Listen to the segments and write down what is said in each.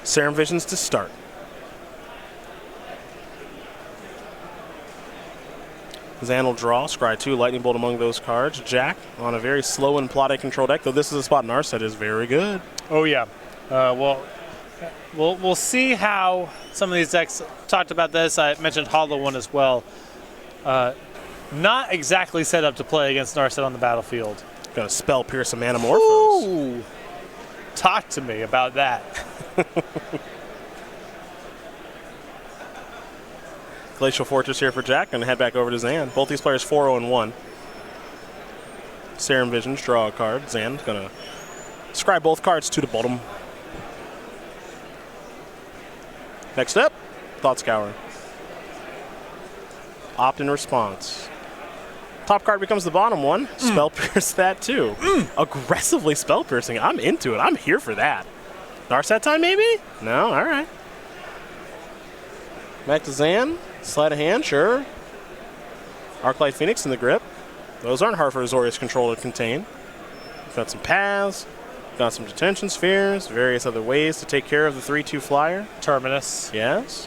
Serum Visions to start. Zan will draw, scry 2, Lightning Bolt among those cards. Jack on a very slow and plotted control deck, though this is a spot in our set is very good. Oh, yeah. We'll see how some of these decks talked about this. I mentioned Hollow one as well. Not exactly set up to play against Narset on the battlefield. Got a Spell Pierce a Manamorphose. Ooh. Talk to me about that. Glacial Fortress here for Jack, and head back over to Zan. Both these players 4-0-1. Serum Visions, draw a card. Zan's gonna scry both cards to the bottom. Next up, Thought Scour. Opt in response. Top card becomes the bottom one. Spell Pierce that too. Aggressively Spell Piercing. I'm into it. I'm here for that. Narset time maybe? No? All right. Back to Zan. Sleight of hand, sure. Arclight Phoenix in the grip. Those aren't hard for Azorius Control to contain. Got some paths. Got some detention spheres. Various other ways to take care of the 3/2 flyer. Terminus. Yes.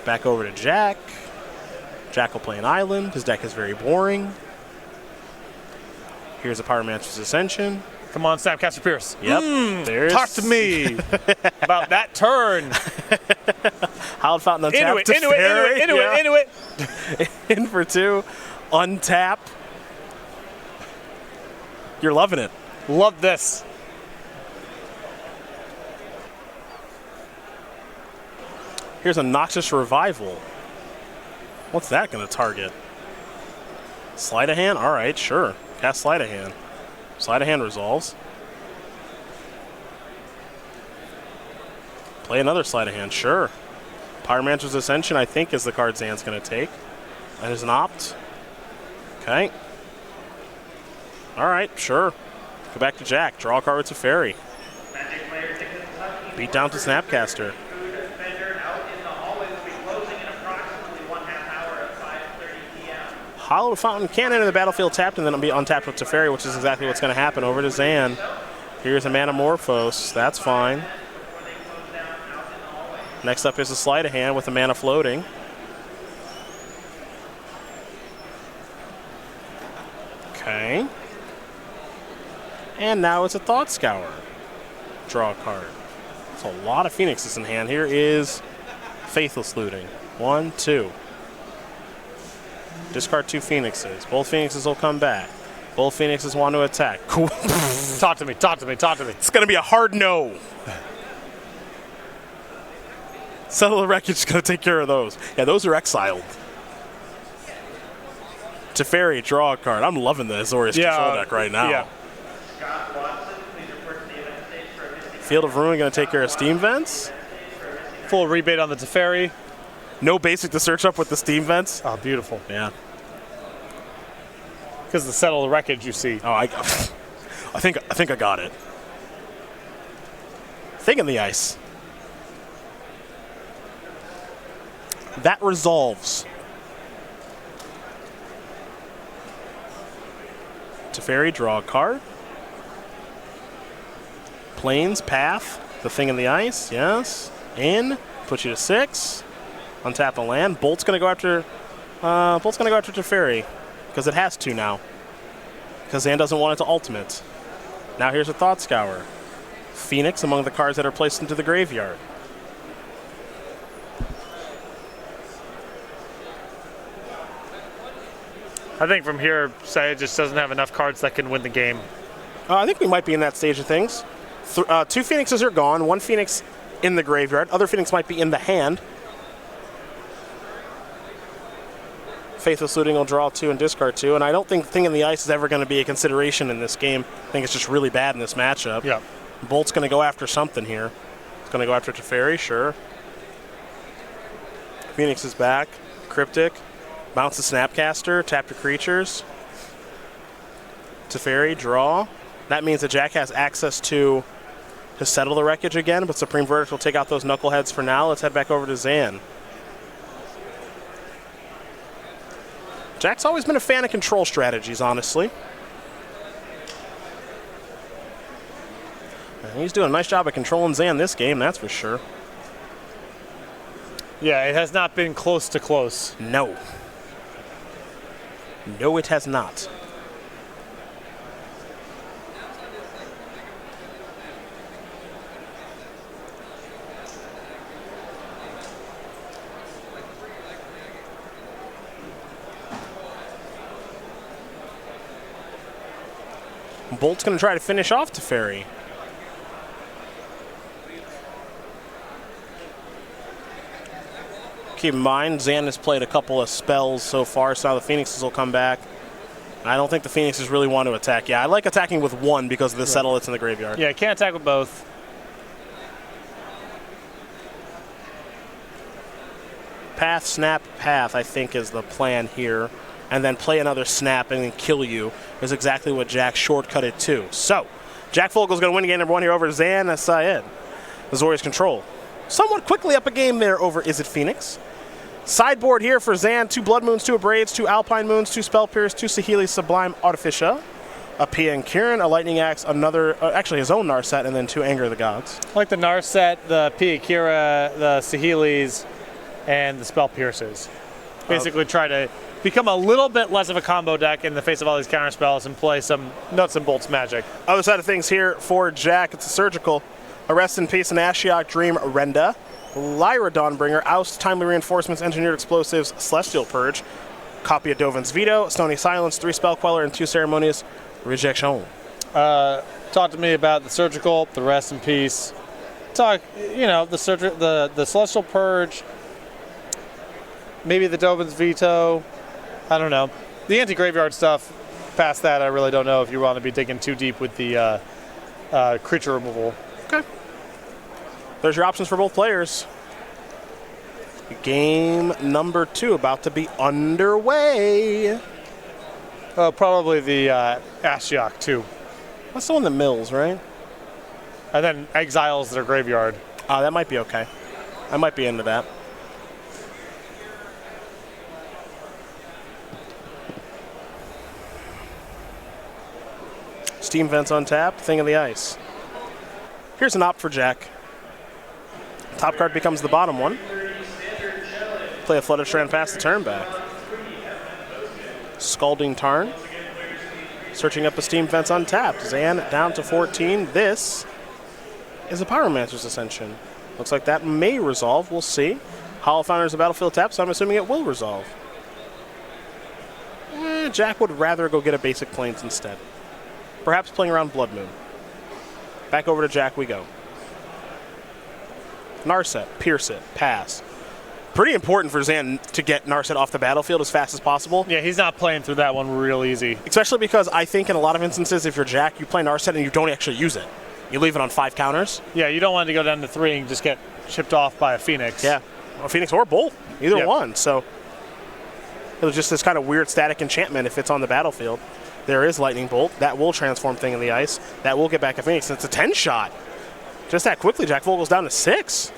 Back over to Jack. Jack will play an island. His deck is very boring. Here's a Pyromancer's Ascension. Come on, Snapcaster Pierce. Yep. There's Talk to me about that turn. Howled Fountain untap. Into it. In for 2. Untap. You're loving it. Love this. Here's a Noxious Revival. What's that going to target? Sleight of Hand? All right, sure. Cast Sleight of Hand. Sleight of Hand resolves. Play another Sleight of Hand, sure. Pyromancer's Ascension, I think, is the card Zan's going to take. That is an opt. Okay. All right, sure. Go back to Jack. Draw a card with Teferi. Beat down to Snapcaster. Hollow Fountain can enter the battlefield tapped and then it'll be untapped with Teferi, which is exactly what's going to happen. Over to Zan. Here's a Manamorphose. That's fine. Next up is a Sleight of Hand with a Mana Floating. Okay. And now it's a Thought Scour. Draw a card. There's a lot of Phoenixes in hand. Here is Faithless Looting. 1, 2. Discard 2 Phoenixes. Both Phoenixes will come back. Both Phoenixes want to attack. Cool. Talk to me. It's going to be a hard no. Settle the Wreckage is going to take care of those. Yeah, those are exiled. Teferi, draw a card. I'm loving the Azorius control deck right now. Yeah. Field of Ruin going to take care of Steam Vents. Full rebate on the Teferi. No basic to search up with the Steam Vents. Oh, beautiful. Yeah. Because the Settle the Wreckage, you see. Oh, I think I got it. Thing in the Ice. That resolves. Teferi, draw a card. Plains, Path, the Thing in the Ice, yes. In, put you to 6. Untap a land. Bolt's gonna go after Teferi, because it has to now. Because Zan doesn't want it to ultimate. Now here's a Thought Scour. Phoenix among the cards that are placed into the graveyard. I think from here, Syed just doesn't have enough cards that can win the game. I think we might be in that stage of things. 2 Phoenixes are gone. 1 Phoenix in the graveyard. Other Phoenix might be in the hand. Faithless Looting will draw 2 and discard 2. And I don't think Thing in the Ice is ever going to be a consideration in this game. I think it's just really bad in this matchup. Yeah. Bolt's going to go after something here. It's going to go after Teferi, sure. Phoenix is back. Cryptic. Bounce the Snapcaster. Tap your creatures. Teferi, draw. That means that Jack has access to Settle the Wreckage again, but Supreme Verdict will take out those Knuckleheads for now. Let's head back over to Zan. Jack's always been a fan of control strategies, honestly. And he's doing a nice job of controlling Zan this game, that's for sure. Yeah, it has not been close to close. No. No, it has not. Bolt's going to try to finish off Teferi. Keep in mind, Zan has played a couple of spells so far, so now the Phoenixes will come back. I don't think the Phoenixes really want to attack. Yeah, I like attacking with one because of the settle that's in the graveyard. Yeah, can't attack with both. Path, snap, path, I think is the plan here. And then play another snap and then kill you is exactly what Jack shortcutted to. So, Jack Fogle's going to win game number 1 here over Zan Syed. Azorius control. Somewhat quickly up a game there over Is It Phoenix. Sideboard here for Zan, 2 Blood Moons, 2 Abrades, 2 Alpine Moons, 2 Spell Pierce, 2 Saheeli Sublime Artificia, a Pia and Kieran, a Lightning Axe, another, actually his own Narset, and then 2 Anger of the Gods. I like the Narset, the Pia Kira, the Saheelis, and the Spell Pierces. Basically try to become a little bit less of a combo deck in the face of all these counter spells and play some nuts and bolts magic. Other side of things here for Jack, it's a Surgical. A Rest in Peace, an Ashiok Dream, Renda. Lyra Dawnbringer, Oust, Timely Reinforcements, Engineered Explosives, Celestial Purge. Copy of Dovin's Veto, Stony Silence, 3 Spell Queller, and 2 Ceremonious Rejection. Talk to me about the Surgical, the Rest in Peace. Talk, you know, the Celestial Purge, maybe the Dovin's Veto. I don't know. The anti-graveyard stuff, past that, I really don't know if you want to be digging too deep with the creature removal. Okay. There's your options for both players. Game number 2 about to be underway. Probably the Ashiok, too. That's the one that mills, right? And then exiles their graveyard. That might be okay. I might be into that. Steam Vents on tap, Thing of the Ice. Here's an opt for Jack. Top card becomes the bottom one. Play a Flooded Strand, pass the turn back. Scalding Tarn. Searching up a Steam Vents untapped. Zan down to 14. This is a Pyromancer's Ascension. Looks like that may resolve. We'll see. Hollow Founder's a battlefield tap, so I'm assuming it will resolve. Jack would rather go get a basic Plains instead. Perhaps playing around Blood Moon. Back over to Jack we go. Narset, Pierce it, pass. Pretty important for Zan to get Narset off the battlefield as fast as possible. Yeah, he's not playing through that one real easy. Especially because I think in a lot of instances, if you're Jack, you play Narset and you don't actually use it. You leave it on 5 counters. Yeah, you don't want to go down to 3 and just get chipped off by a Phoenix. Yeah, a Phoenix or Bolt, either one. So it was just this kind of weird static enchantment if it's on the battlefield. There is Lightning Bolt. That will transform Thing in the Ice. That will get back a Phoenix. And it's a 10 shot. Just that quickly, Jack Fogle's down to 6.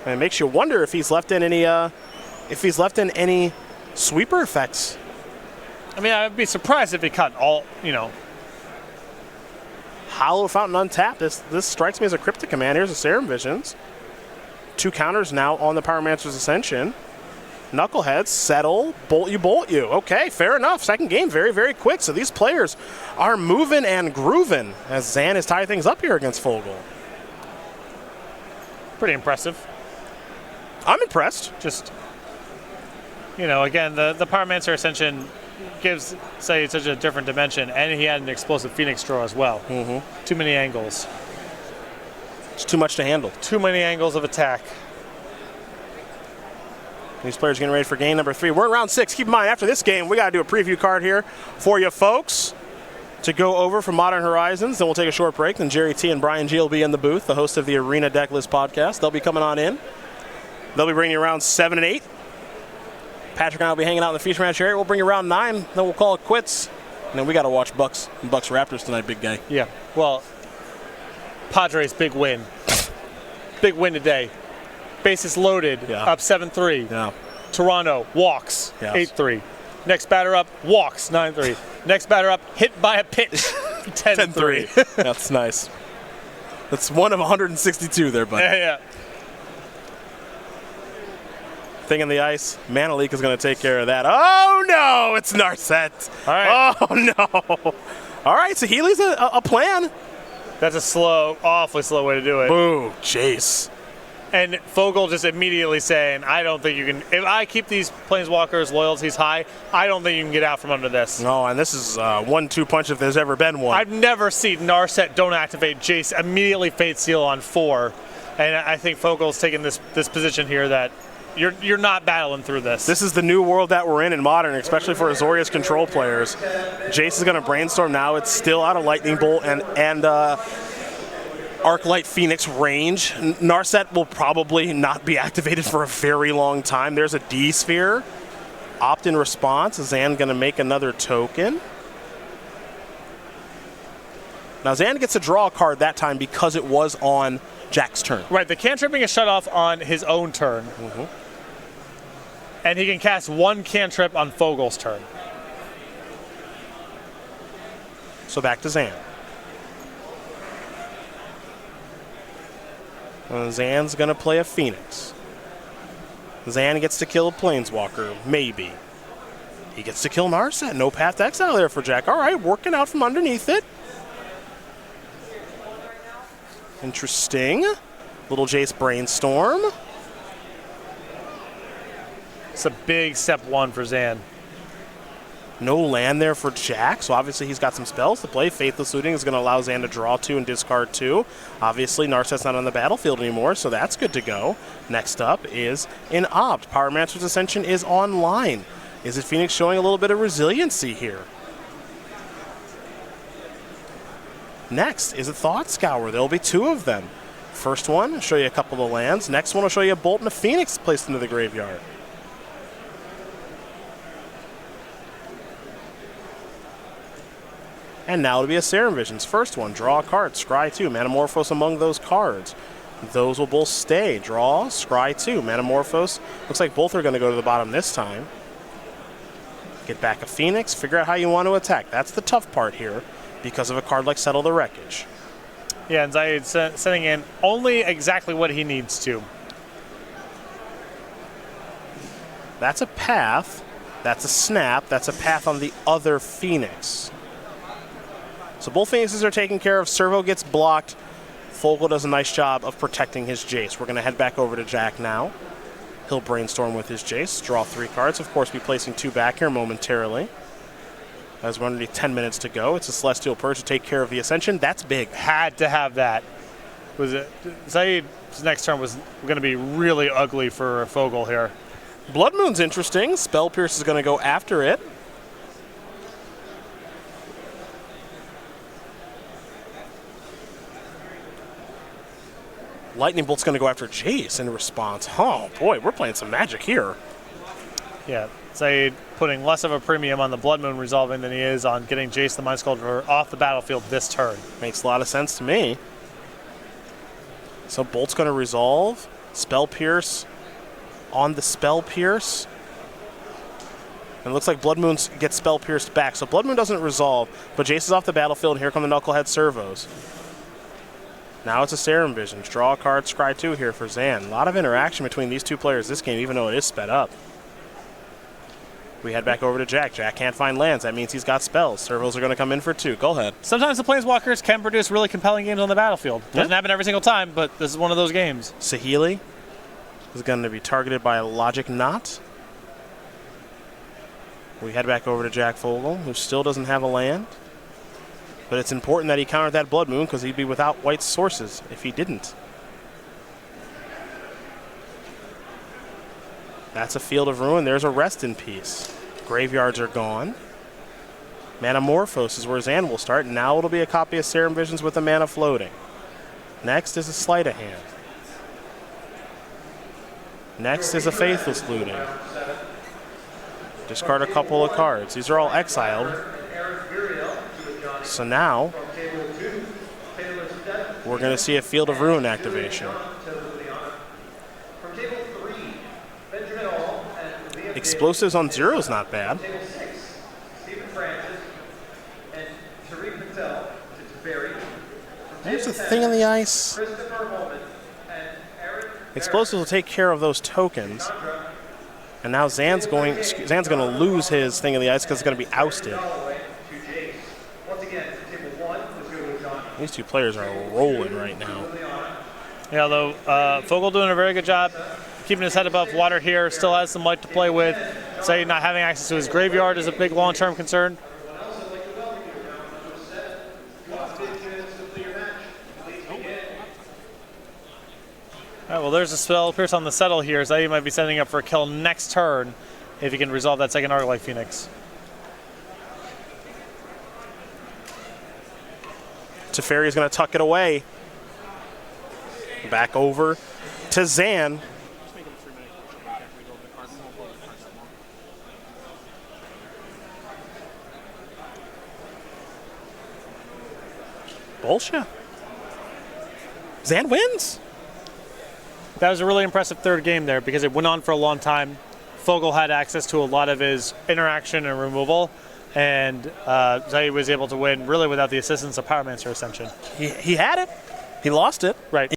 And it makes you wonder if he's left in any sweeper effects. I mean, I'd be surprised if he cut all, you know. Hollow Fountain untapped. This strikes me as a Cryptic command. Here's a Serum Visions. 2 counters now on the Pyromancer's Ascension. Knuckleheads, settle, bolt you. Okay, fair enough. Second game, very, very quick. So these players are moving and grooving as Zan is tying things up here against Fogle. Pretty impressive. I'm impressed. Just, you know, again, the Pyromancer Ascension gives, say, such a different dimension, and he had an explosive Phoenix draw as well. Mm-hmm. Too many angles. It's too much to handle. Too many angles of attack. These players getting ready for game number 3. We're in round 6. Keep in mind, after this game, we got to do a preview card here for you folks to go over from Modern Horizons. Then we'll take a short break. Then Jerry T and Brian G will be in the booth, the host of the Arena Decklist podcast. They'll be coming on in. They'll be bringing you rounds 7 and 8. Patrick and I will be hanging out in the feature match area. We'll bring you round 9. Then we'll call it quits. And then we got to watch Bucks Raptors tonight, big guy. Yeah. Well, Padres, big win. Big win today. Bases loaded, up 7-3. Yeah. Toronto walks, Yes. 8-3. Next batter up, walks, 9-3. Next batter up, hit by a pitch, 10-3. That's nice. That's one of 162 there, bud. Yeah. Thing in the ice. Mana Leak is going to take care of that. Oh, no! It's Narset. All right. Oh, no. All right, so Healy's a plan. That's a slow, awfully slow way to do it. Boo, Jace. And Fogle just immediately saying, I don't think you can, if I keep these Planeswalkers' loyalties high, I don't think you can get out from under this. No, and this is 1-2 punch if there's ever been one. I've never seen Narset don't activate Jace, immediately Fate Seal on 4. And I think Fogle's taking this position here that you're not battling through this. This is the new world that we're in Modern, especially for Azorius control players. Jace is going to brainstorm now. It's still out of Lightning Bolt and Arclight Phoenix range. Narset will probably not be activated for a very long time. There's a D-Sphere. Opt-in response. Zan going to make another token. Now Zan gets to draw a card that time because it was on Jack's turn. Right, the cantripping is shut off on his own turn. Mm-hmm. And he can cast one cantrip on Fogle's turn. So back to Zan. Zan's going to play a Phoenix. Zan gets to kill a Planeswalker, maybe. He gets to kill Narset. No path to exile there for Jack. All right, working out from underneath it. Interesting. Little Jace brainstorm. It's a big step 1 for Zan. No land there for Jack, so obviously he's got some spells to play. Faithless Looting is going to allow Zan to draw 2 and discard 2. Obviously, Narset's not on the battlefield anymore, so that's good to go. Next up is an Opt. Pyromancer's Ascension is online. Is it Phoenix showing a little bit of resiliency here? Next is a Thought Scour. There will be 2 of them. First one, I'll show you a couple of lands. Next one, I'll show you a Bolt and a Phoenix placed into the graveyard. And now it'll be a Serum Visions. First one, draw a card, scry 2, Manamorphose among those cards. Those will both stay. Draw, scry 2, Manamorphose. Looks like both are going to go to the bottom this time. Get back a Phoenix, figure out how you want to attack. That's the tough part here because of a card like Settle the Wreckage. Yeah, and Syed sending in only exactly what he needs to. That's a path. That's a snap. That's a path on the other Phoenix. So both Phoenixes are taken care of. Servo gets blocked. Fogle does a nice job of protecting his Jace. We're going to head back over to Jack now. He'll brainstorm with his Jace, draw 3 cards. Of course, be placing 2 back here momentarily. As we're underneath 10 minutes to go. It's a Celestial Purge to take care of the Ascension. That's big. Had to have that. Was it Syed's next turn was going to be really ugly for Fogle here. Blood Moon's interesting. Spell Pierce is going to go after it. Lightning Bolt's going to go after Jace in response. Oh, boy, we're playing some magic here. Yeah, Syed putting less of a premium on the Blood Moon resolving than he is on getting Jace the Mind Sculptor off the battlefield this turn. Makes a lot of sense to me. So Bolt's going to resolve. Spell Pierce on the Spell Pierce. And it looks like Blood Moon gets Spell Pierced back. So Blood Moon doesn't resolve, but Jace is off the battlefield, and here come the Knucklehead Servos. Now it's a Serum Visions. Draw a card, scry 2 here for Zan. A lot of interaction between these 2 players this game, even though it is sped up. We head back over to Jack. Jack can't find lands. That means he's got spells. Servos are going to come in for 2. Go ahead. Sometimes the Planeswalkers can produce really compelling games on the battlefield. Doesn't happen every single time, but this is one of those games. Saheeli is going to be targeted by a Logic Knot. We head back over to Jack Fogle, who still doesn't have a land. But it's important that he countered that Blood Moon because he'd be without white sources if he didn't. That's a Field of Ruin. There's a Rest in Peace. Graveyards are gone. Manamorphose is where Zan will start. Now it'll be a copy of Serum Visions with a mana floating. Next is a Sleight of Hand. Next is a Faithless Looting. Discard a couple of cards. These are all exiled. So now, we're going to see a Field of Ruin activation. Explosives on 0 is not bad. There's the thing on the ice. Explosives will take care of those tokens. And now Zan's going to lose his thing on the ice because it's going to be ousted. These two players are rolling right now. Yeah, although Fogle doing a very good job keeping his head above water here. Still has some light to play with. Syed not having access to his graveyard is a big long-term concern. All right, well, there's a spell Pierce on the settle here. Syed might be setting up for a kill next turn if he can resolve that second Arc Light Phoenix. Teferi is going to tuck it away. Back over to Zan. Bullshit. Zan wins. That was a really impressive third game there because it went on for a long time. Fogle had access to a lot of his interaction and removal, and Syed was able to win really without the assistance of Pyromancer Ascension. He had it. He lost it. Right.